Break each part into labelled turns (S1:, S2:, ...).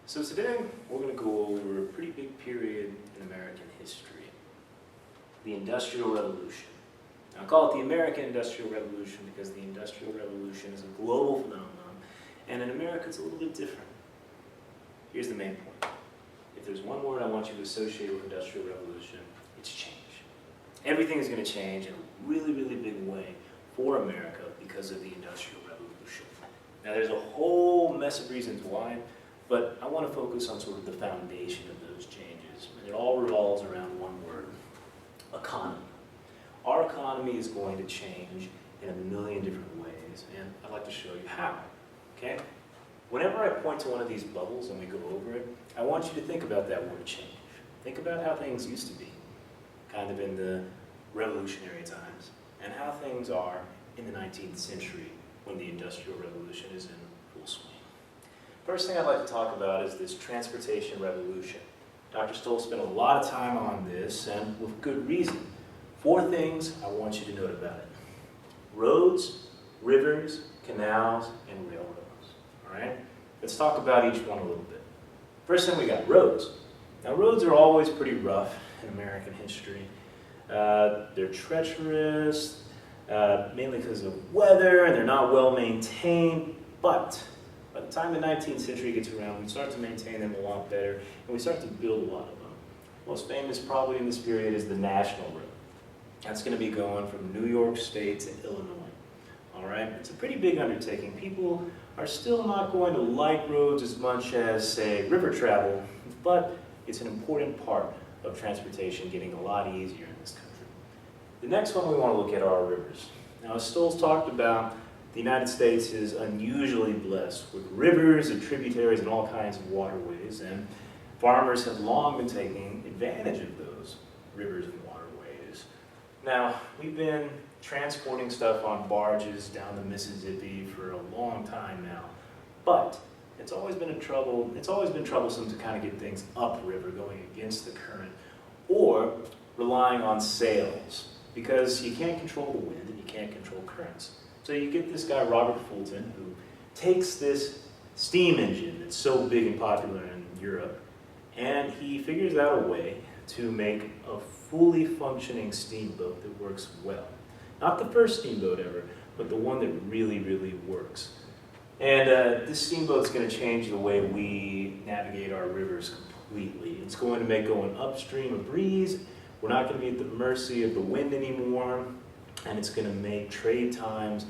S1: So today we're going to go over a pretty big period in American history, the Industrial Revolution. Now, I call it the American Industrial Revolution because the Industrial Revolution is a global phenomenon, and in America it's a little bit different. Here's the main point. If there's one word I want you to associate with Industrial Revolution, it's change. Everything is going to change in a really, really big way for America because of the Industrial Revolution. Now, there's a whole mess of reasons why, but I want to focus on sort of the foundation of those changes. And it all revolves around one word: economy. Our economy is going to change in a million different ways, and I'd like to show you how. Okay? Whenever I point to one of these bubbles and we go over it, I want you to think about that word change. Think about how things used to be, kind of in the revolutionary times, and how things are in the 19th century when the Industrial Revolution is in full swing. First thing I'd like to talk about is this transportation revolution. Dr. Stoll spent a lot of time on this, and with good reason. 4 things I want you to note about it: roads, rivers, canals, and railroads. All right? Let's talk about each one a little bit. First thing we got, roads. Now, roads are always pretty rough in American history. They're treacherous, mainly because of weather, and they're not well maintained, but by the time the 19th century gets around, we start to maintain them a lot better, and we start to build a lot of them. Most famous probably in this period is the National Road. That's going to be going from New York State to Illinois. All right? It's a pretty big undertaking. People are still not going to like roads as much as, say, river travel, but it's an important part of transportation getting a lot easier in this country. The next one we want to look at are our rivers. Now, as Stoll's talked about, the United States is unusually blessed with rivers and tributaries and all kinds of waterways, and farmers have long been taking advantage of those rivers and waterways. Now, we've been transporting stuff on barges down the Mississippi for a long time now, but it's always been troublesome to kind of get things upriver, going against the current, or relying on sails, because you can't control the wind and you can't control currents. So you get this guy, Robert Fulton, who takes this steam engine that's so big and popular in Europe, and he figures out a way to make a fully functioning steamboat that works well. Not the first steamboat ever, but the one that really, really works. And this steamboat's going to change the way we navigate our rivers completely. It's going to make going upstream a breeze. We're not going to be at the mercy of the wind anymore, and it's going to make trade times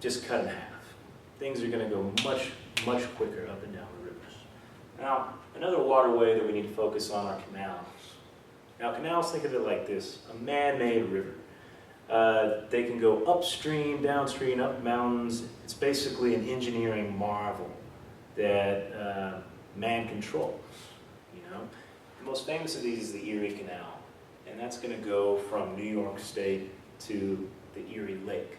S1: just cut in half. Things are going to go much, much quicker up and down the rivers. Now, another waterway that we need to focus on are canals. Now, canals, think of it like this: a man-made river. They can go upstream, downstream, up mountains. It's basically an engineering marvel that man controls. You know, the most famous of these is the Erie Canal, and that's going to go from New York State to the Erie Lake,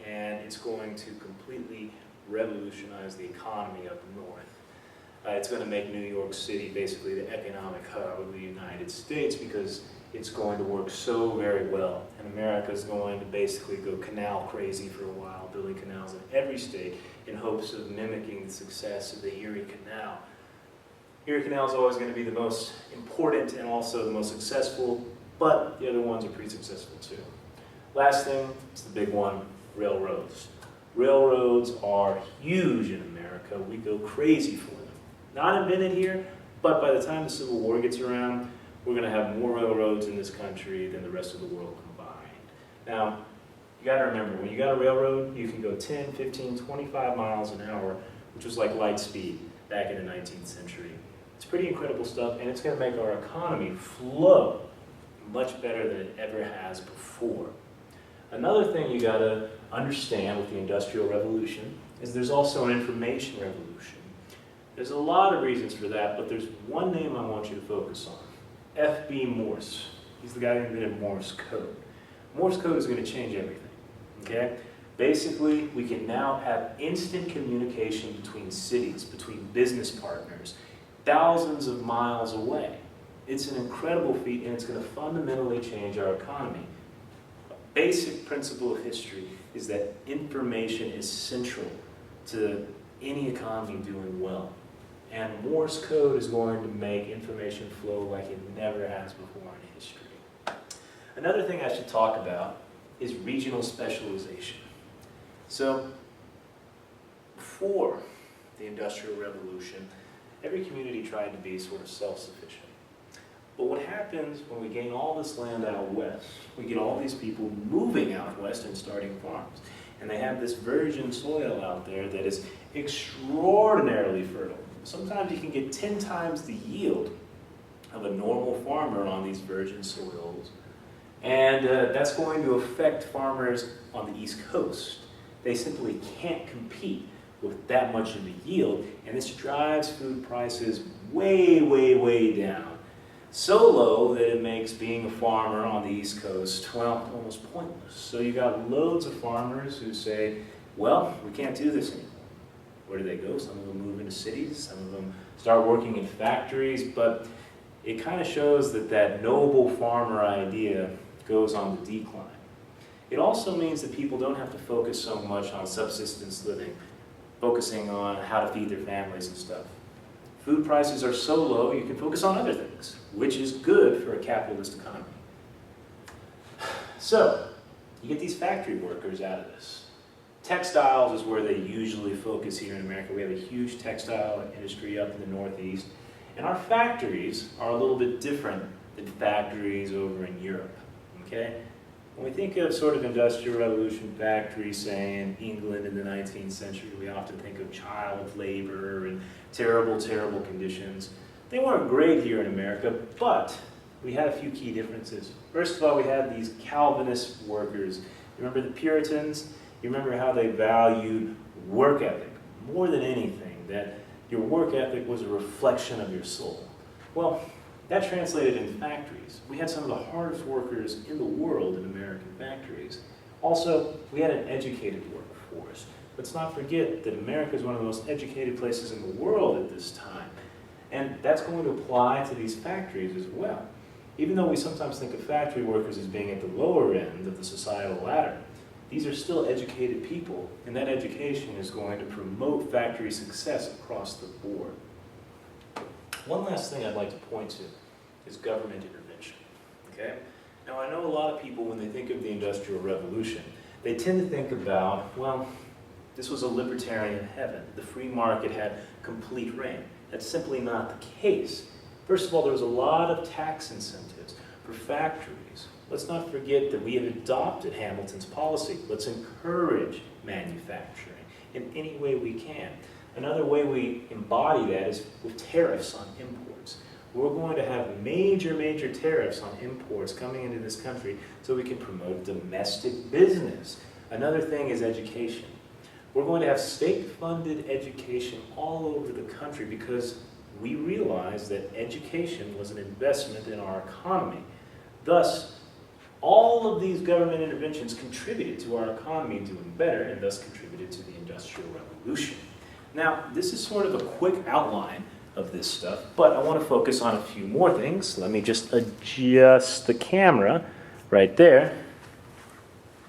S1: and it's going to completely revolutionize the economy up north. It's going to make New York City basically the economic hub of the United States because it's going to work so very well. And America is going to basically go canal crazy for a while, building canals in every state in hopes of mimicking the success of the Erie Canal. Erie Canal is always going to be the most important and also the most successful, but the other ones are pretty successful too. Last thing, it's the big one: railroads. Railroads are huge in America. We go crazy for them. Not invented here, but by the time the Civil War gets around, we're going to have more railroads in this country than the rest of the world combined. Now, you got to remember, when you got a railroad, you can go 10, 15, 25 miles an hour, which was like light speed back in the 19th century. It's pretty incredible stuff, and it's going to make our economy flow much better than it ever has before. Another thing you got to understand with the Industrial Revolution is there's also an information revolution. There's a lot of reasons for that, but there's one name I want you to focus on: F.B. Morse. He's the guy who invented Morse code. Morse code is going to change everything, okay? Basically, we can now have instant communication between cities, between business partners, thousands of miles away. It's an incredible feat, and it's going to fundamentally change our economy. A basic principle of history is that information is central to any economy doing well. And Morse code is going to make information flow like it never has before in history. Another thing I should talk about is regional specialization. So, before the Industrial Revolution, every community tried to be sort of self-sufficient. But what happens when we gain all this land out west, we get all these people moving out west and starting farms. And they have this virgin soil out there that is extraordinarily fertile. Sometimes you can get 10 times the yield of a normal farmer on these virgin soils. And that's going to affect farmers on the East Coast. They simply can't compete with that much of a yield, and this drives food prices way, way, way down. So low that it makes being a farmer on the East Coast, well, almost pointless. So you got loads of farmers who say, well, we can't do this anymore. Where do they go? Some of them move into cities, some of them start working in factories, but it kind of shows that that noble farmer idea goes on the decline. It also means that people don't have to focus so much on subsistence living, focusing on how to feed their families and stuff. Food prices are so low, you can focus on other things, which is good for a capitalist economy. So, you get these factory workers out of this. Textiles is where they usually focus here in America. We have a huge textile industry up in the Northeast, and our factories are a little bit different than factories over in Europe. Okay? When we think of sort of Industrial Revolution factories, say in England in the 19th century, we often think of child labor and terrible, terrible conditions. They weren't great here in America, but we had a few key differences. First of all, we had these Calvinist workers. You remember the Puritans? You remember how they valued work ethic more than anything, that your work ethic was a reflection of your soul. Well, that translated in factories. We had some of the hardest workers in the world in American factories. Also, we had an educated workforce. Let's not forget that America is one of the most educated places in the world at this time. And that's going to apply to these factories as well. Even though we sometimes think of factory workers as being at the lower end of the societal ladder, these are still educated people, and that education is going to promote factory success across the board. One last thing I'd like to point to is government intervention. Okay? Now, I know a lot of people, when they think of the Industrial Revolution, they tend to think about, well, this was a libertarian heaven. The free market had complete reign. That's simply not the case. First of all, there was a lot of tax incentives for factories. Let's not forget that we have adopted Hamilton's policy. Let's encourage manufacturing in any way we can. Another way we embody that is with tariffs on imports. We're going to have major, major tariffs on imports coming into this country so we can promote domestic business. Another thing is education. We're going to have state-funded education all over the country because we realized that education was an investment in our economy. Thus, all of these government interventions contributed to our economy doing better and thus contributed to the Industrial Revolution. Now, this is sort of a quick outline of this stuff, but I want to focus on a few more things. Let me just adjust the camera right there.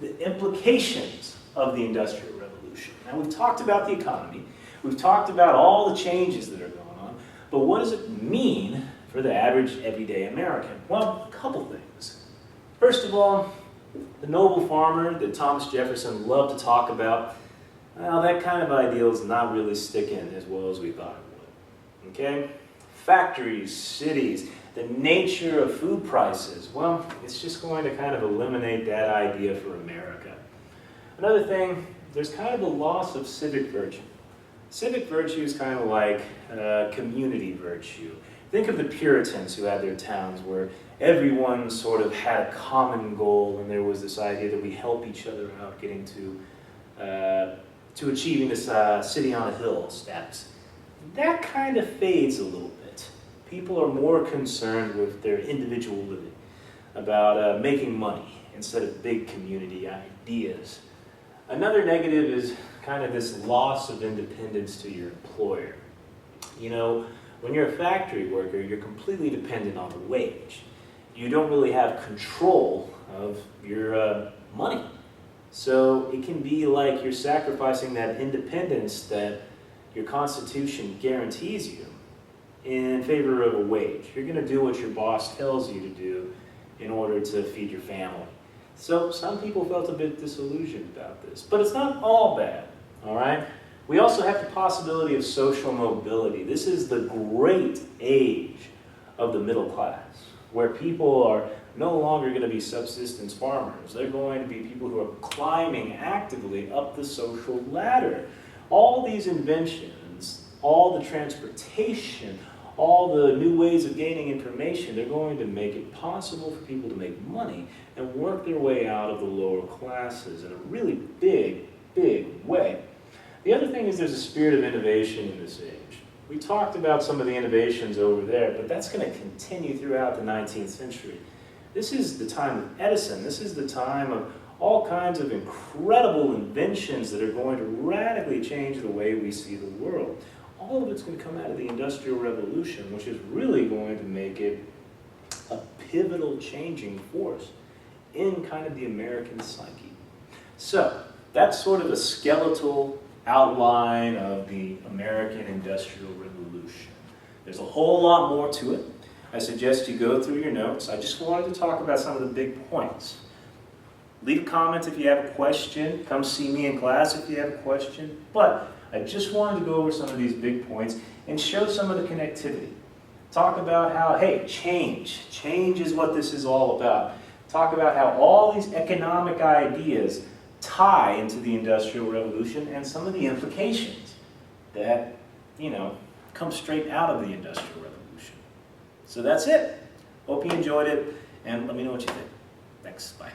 S1: The implications of the Industrial Revolution. Now, we've talked about the economy. We've talked about all the changes that are going on, but what does it mean for the average everyday American? Well, a couple things. First of all, the noble farmer that Thomas Jefferson loved to talk about, well, that kind of ideal is not really sticking as well as we thought it would. Okay? Factories, cities, the nature of food prices, well, it's just going to kind of eliminate that idea for America. Another thing, there's kind of a loss of civic virtue. Civic virtue is kind of like community virtue. Think of the Puritans who had their towns where everyone sort of had a common goal, and there was this idea that we help each other out getting to achieving this city on a hill status. That kind of fades a little bit. People are more concerned with their individual living, about making money instead of big community ideas. Another negative is kind of this loss of independence to your employer. You know, when you're a factory worker, you're completely dependent on the wage. You don't really have control of your money. So it can be like you're sacrificing that independence that your Constitution guarantees you in favor of a wage. You're going to do what your boss tells you to do in order to feed your family. So some people felt a bit disillusioned about this, but it's not all bad, all right? We also have the possibility of social mobility. This is the great age of the middle class, where people are no longer going to be subsistence farmers. They're going to be people who are climbing actively up the social ladder. All these inventions, all the transportation, all the new ways of gaining information, they're going to make it possible for people to make money and work their way out of the lower classes in a really big, big way. The other thing is there's a spirit of innovation in this age. We talked about some of the innovations over there, but that's going to continue throughout the 19th century. This is the time of Edison. This is the time of all kinds of incredible inventions that are going to radically change the way we see the world. All of it's going to come out of the Industrial Revolution, which is really going to make it a pivotal changing force in kind of the American psyche. So that's sort of a skeletal outline of the American Industrial Revolution. There's a whole lot more to it. I suggest you go through your notes. I just wanted to talk about some of the big points. Leave a comment if you have a question. Come see me in class if you have a question. But I just wanted to go over some of these big points and show some of the connectivity. Talk about how, hey, change is what this is all about. Talk about how all these economic ideas tie into the Industrial Revolution and some of the implications that, come straight out of the Industrial Revolution. So that's it. Hope you enjoyed it, and let me know what you think. Thanks. Bye.